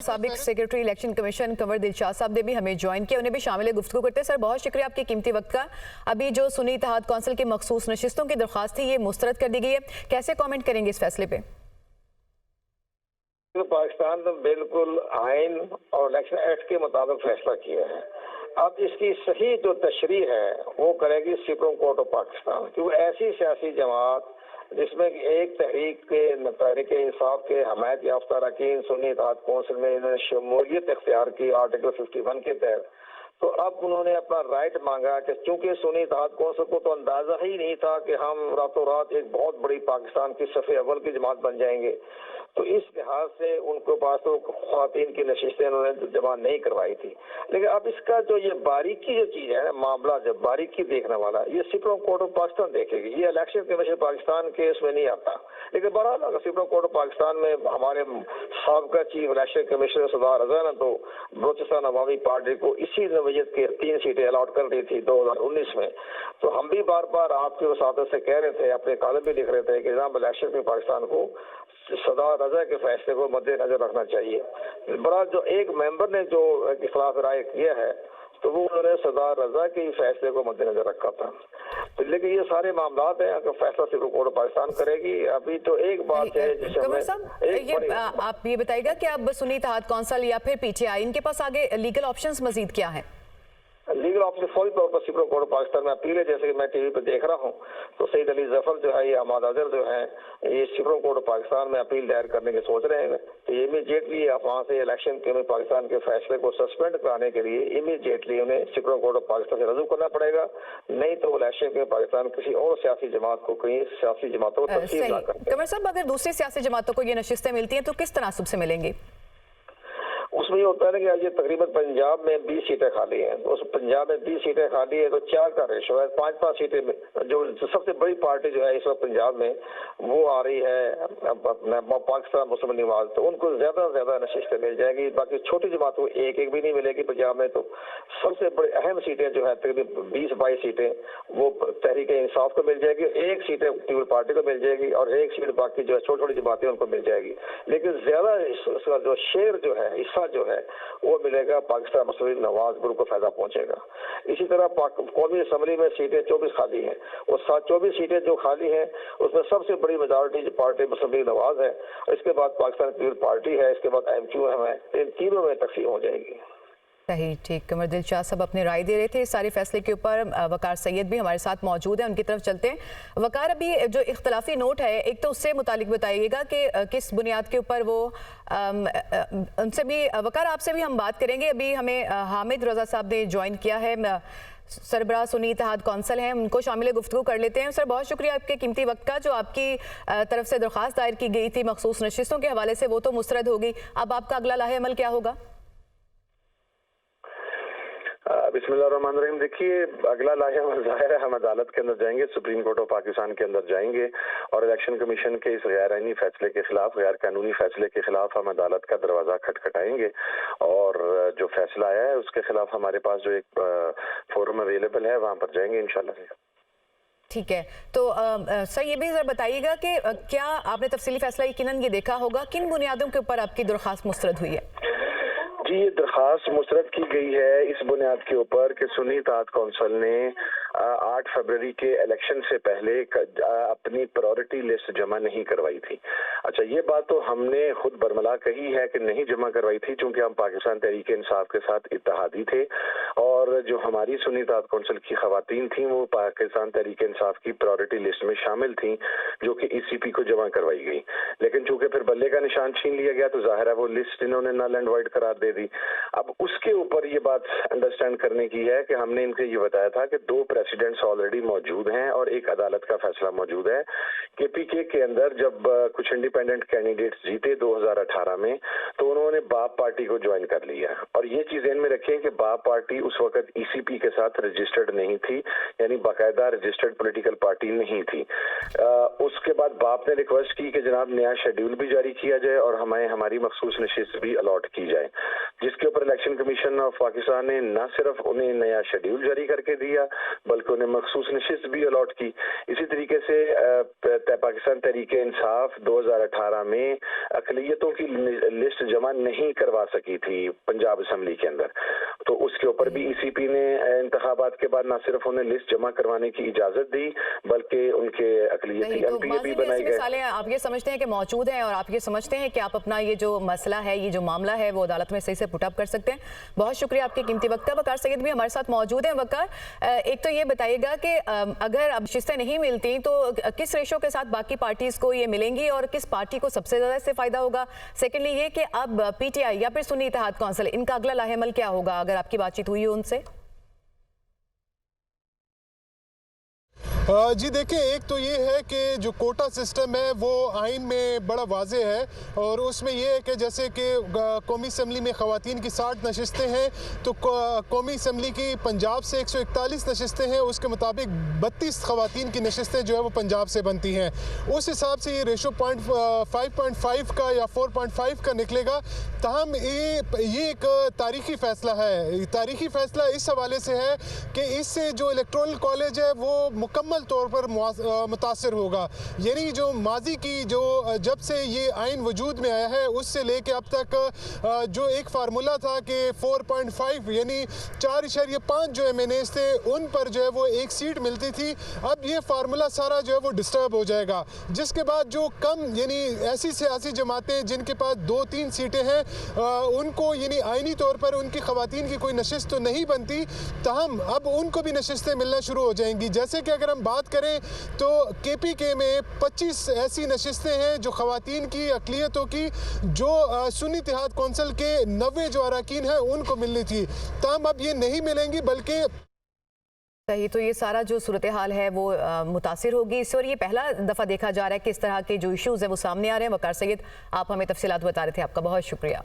साबिक secretary election commission Kanwar Dilshad साहब ने भी हमें ज्वाइन किया, उन्हें भी शामिल गुफ्तगू करते हैं। सर बहुत शुक्रिया आपके कीमती वक्त का। अभी जो सुन्नी इत्तेहाद कौंसिल की मखसूस नशिस्तों की दरख्वास्त थी ये मुस्तरद कर दी गई है, कैसे कमेंट करेंगे इस फैसले पे? तो पाकिस्तान ने बिल्कुल आइन और इलेक्शन एक्ट के मुताबिक फैसला किया है। अब इसकी सही जो तशरीह है वो करेगी सुप्रीम कोर्ट ऑफ पाकिस्तान, क्योंकि ऐसी सियासी जमात जिसमें एक तहरीक इंसाफ के हमायत याफ्ता अरकान सुन्नी इत्तेहाद कौंसिल में इन्होंने शमूलियत इख्तियार की आर्टिकल 51 के तहत, तो अब उन्होंने अपना राइट मांगा कि चूंकि सुन्नी इत्तेहाद कौंसिल को तो अंदाजा ही नहीं था कि हम रातों रात एक बहुत बड़ी पाकिस्तान की सफ़े अव्वल की जमात बन जाएंगे, तो इस लिहाज से उनके पास तो ख्वातीन की नशिस्तें उन्होंने जमा नहीं करवाई थी। लेकिन अब इसका जो ये बारीकी जो चीज़ है ना, मामला जब बारीकी देखने वाला, ये सुप्रीम कोर्ट ऑफ पाकिस्तान देखेगी, ये इलेक्शन कमीशन पाकिस्तान के इसमें नहीं आता। लेकिन बहरहाल अगर सुप्रीम कोर्ट ऑफ पाकिस्तान में हमारे साबिका चीफ इलेक्शन कमिश्नर सरदार रजा ने तो बलूचिस्तान अवामी पार्टी को इसी नवयत के 3 सीटें अलॉट कर दी थी 2019 में, तो हम भी बार बार आपकी वसातत से कह रहे थे, अपने कालम भी लिख रहे थे कि जनाब इलेक्शन में पाकिस्तान को सरदार रजा के फैसले को मद्देनजर रखना चाहिए। बड़ा जो एक मेंबर ने जो खिलाफ राय किया है तो वो उन्होंने सरदार रजा के ही फैसले को मद्देनजर रखा था। तो लेकिन ये सारे मामला हैं, अगर फैसला सुप्रीम कोर्ट पाकिस्तान करेगी। अभी तो एक बात है जिसमें आप ये बताइएगा कि अब सुन्नी इत्तेहाद कौंसिल या फिर पीटीआई इनके पास आगे लीगल ऑप्शंस मजीद क्या है? लीगल ऑप्शन फौरी तौर पर सुप्रीम कोर्ट पाकिस्तान में अपील है। जैसे कि मैं टीवी पर देख रहा हूँ तो सईद अली जफर जो है, ये अहमद अजहर जो है, ये सुप्रीम कोर्ट पाकिस्तान में अपील दायर करने की सोच रहे हैं। तो इमीडिएटली आप वहाँ से इलेक्शन के पाकिस्तान के फैसले को सस्पेंड कराने के लिए इमीडिएटली उन्हें सुप्रीम कोर्ट ऑफ पाकिस्तान से रजू करना पड़ेगा, नहीं तो इलेक्शन के पाकिस्तान किसी और सियासी जमात को, कहीं सियासी जमातों को तस्लीम ना करें। कंवर साहब, अगर दूसरी सियासी जमातों को ये नशिस्तें मिलती हैं तो किस तनासुब से मिलेंगी? उसमें ये होता है ना कि आज ये तकरीबन पंजाब में 20 सीटें खाली हैं, तो उस पंजाब में 20 सीटें खाली है तो 4 का रेशो है, 5-5 सीटें में जो सबसे बड़ी पार्टी जो है इस वक्त पंजाब में वो आ रही है पाकिस्तान मुस्लिम नवाज, तो उनको ज्यादा से ज्यादा नशिस्तें मिल जाएगी। बाकी छोटी जमातों को एक भी नहीं मिलेगी पंजाब में। तो सबसे बड़ी अहम सीटें जो है तकरीबन 20-22 सीटें वो तहरीक इंसाफ को मिल जाएगी, 1 सीट पीपल पार्टी को मिल जाएगी और 1 सीट बाकी जो है छोटी छोटी जमातें उनको मिल जाएगी। लेकिन ज्यादा इसका जो शेयर जो है जो है वो मिलेगा पाकिस्तान मुस्लिम नवाज ग्रुप को फायदा पहुंचेगा। इसी तरह कौमी असम्बली में सीटें 24 खाली हैं, और 24 सीटें जो खाली हैं उसमें सबसे बड़ी मेजॉरिटी पार्टी मुस्लिम नवाज है, इसके बाद पाकिस्तान पीपल पार्टी है, इसके बाद MQM है, इन तीनों में तकसीम हो जाएगी। सही, ठीक। कंवर दिलशाद साहब अपने राय दे रहे थे इस सारे फैसले के ऊपर। वकार सैयद भी हमारे साथ मौजूद है, उनकी तरफ चलते हैं। वकार, अभी जो इख्तलाफी नोट है एक तो उससे मुतालिक बताइएगा कि किस बुनियाद के ऊपर वो उनसे भी वकार आपसे भी हम बात करेंगे। अभी हमें हामिद रजा साहब ने ज्वाइन किया है, सरबराह सुन्नी इत्तेहाद कौंसिल हैं, उनको शामिल गुफ्तगू कर लेते हैं। सर बहुत शुक्रिया आपके कीमती वक्त का। जो आपकी तरफ से दरख्वास्त दायर की गई थी मखसूस नशिस्तों के हवाले से वो तो मुस्तरद होगी, अब आपका अगला लाहे अमल क्या होगा? बिस्मिल्लाहिर्रहमानिर्रहीम। देखिए, अगला लाहे ज़ाहिर है हम अदालत के अंदर जाएंगे, सुप्रीम कोर्ट ऑफ पाकिस्तान के अंदर जाएंगे और इलेक्शन कमीशन के इस गैर आईनी फैसले के खिलाफ, गैर कानूनी फैसले के खिलाफ हम अदालत का दरवाजा खटखटाएंगे और जो फैसला आया है उसके खिलाफ हमारे पास जो एक फोरम अवेलेबल है वहाँ पर जाएंगे इंशाल्लाह। ठीक है, तो सर ये भी जरा बताइएगा कि क्या आपने तफसीली फैसला यकीनन ये देखा होगा, किन बुनियादों के ऊपर आपकी दरख्वास्त मुस्तरद हुई है? जी, ये दरख्वास्त मुस्तरद की गई है इस बुनियाद के ऊपर कि सुन्नी इत्तेहाद कौंसिल ने 8 फरवरी के इलेक्शन से पहले अपनी प्रायोरिटी लिस्ट जमा नहीं करवाई थी। अच्छा, ये बात तो हमने खुद बरमला कही है कि नहीं जमा करवाई थी, क्योंकि हम पाकिस्तान तहरीक इंसाफ के साथ इत्तेहादी थे और जो हमारी सुन्नी इत्तेहाद कौंसिल की खवातीन थी वो पाकिस्तान तहरीक इंसाफ की प्रायोरिटी लिस्ट में शामिल थी, जो कि ECP को जमा करवाई गई। लेकिन चूंकि फिर बल्ले का निशान छीन लिया गया तो जाहिर है वो लिस्ट इन्होंने नल एंड वाइड करार दे दी। अब उसके ऊपर ये बात अंडरस्टैंड करने की है कि हमने इनसे ये बताया था कि 2 प्रेसिडेंट्स ऑलरेडी मौजूद हैं और एक अदालत का फैसला मौजूद है। KPK के अंदर जब कुछ इंडिपेंडेंट कैंडिडेट्स जीते 2018 में तो उन्होंने बाप पार्टी को ज्वाइन कर लिया, और ये चीज ध्यान में रखें कि बाप पार्टी उस वक्त ECP के साथ रजिस्टर्ड नहीं थी, यानी बाकायदा रजिस्टर्ड पॉलिटिकल पार्टी नहीं थी। उसके बाद बाप ने रिक्वेस्ट की कि जनाब नया शेड्यूल भी जारी किया जाए और हमें हमारी मखसूस नशिस्त भी अलॉट की जाए, जिसके ऊपर इलेक्शन कमीशन ऑफ पाकिस्तान ने न सिर्फ उन्हें नया शेड्यूल जारी करके दिया बल्कि उन्हें मखसूस नशिस्त भी अलॉट की। इसी तरीके से पाकिस्तान तहरीक इंसाफ 2018 में अकलियतों की लिस्ट जमा नहीं करवा सकी थी पंजाब असम्बली के अंदर, तो उसके ऊपर भी ECP ने इंतखाबात के बाद न सिर्फ उन्हें लिस्ट जमा करवाने की इजाजत दी बल्कि उनके अकलियती MP भी बनाए गए। आप ये समझते हैं कि मौजूद हैं और आप ये समझते हैं कि आप अपना ये जो मसला है, ये जो मामला है, वो अदालत में सही से पुटअप कर सकते हैं। बहुत शुक्रिया आपके कीमती वक्त का। वकार सैयद भी हमारे साथ मौजूद हैं। वकार, एक तो ये बताइएगा कि अगर अब नशिस्तें नहीं मिलती तो किस रेशो के साथ बाकी पार्टीज को ये मिलेंगी और किस पार्टी को सबसे ज्यादा इससे फायदा होगा? सेकेंडली ये कि अब PTI या फिर सुन्नी इत्तेहाद कौंसिल, इनका अगला लाहेमल क्या होगा अगर आपकी बातचीत हुई हो उनसे? जी देखिए, एक तो ये है कि जो कोटा सिस्टम है वो आइन में बड़ा वाज़ेह है और उसमें ये है कि जैसे कि कौमी असम्बली में ख़वातीन की 60 नशिस्तें हैं तो कौमी असम्बली की पंजाब से 141 नशिस्तें हैं, उसके मुताबिक 32 ख़वातीन की नशिस्तें जो है वो पंजाब से बनती हैं। उस हिसाब से ये रेशो 5.5 का या 4.5 का निकलेगा। तहम ये एक तारीख़ी फ़ैसला है। तारीख़ी फ़ैसला इस हवाले से है कि इससे जो इलेक्टोरल कॉलेज है वो मुकम्मल तौर पर मुतासिर होगा। यानी जो माजी की जो जब से ये आइन वजूद में आया है उससे लेके अब तक जो एक फार्मूला था कि 4.5 यानी 4.5 जो MNAs थे उन पर जो है वो एक सीट मिलती थी, अब ये फार्मूला सारा जो है वो डिस्टर्ब हो जाएगा, जिसके बाद जो कम यानी ऐसी सियासी जमातें जिनके पास 2-3 सीटें हैं उनको यानी आइनी तौर पर उनकी ख़वातीन की कोई नशिस्त तो नहीं बनती, तहम अब उनको भी नशिस्तें मिलना शुरू हो जाएंगी। जैसे कि अगर हम बात करें तो KPK में 25 ऐसी नशिस्तें हैं जो ख़वातीन की अक़लियतों की जो सुन्नी इत्तेहाद कौंसिल के 90 जो अरकान हैं उनको मिलनी थी, तहम अब ये नहीं मिलेंगी बल्कि सही। तो ये सारा जो सूरत हाल है वो मुतासिर होगी इससे और ये पहला दफ़ा देखा जा रहा है कि इस तरह के जो इश्यूज़ है वो सामने आ रहे हैं। वकार सैयद, आप हमें तफसीलात बता रहे थे, आपका बहुत शुक्रिया।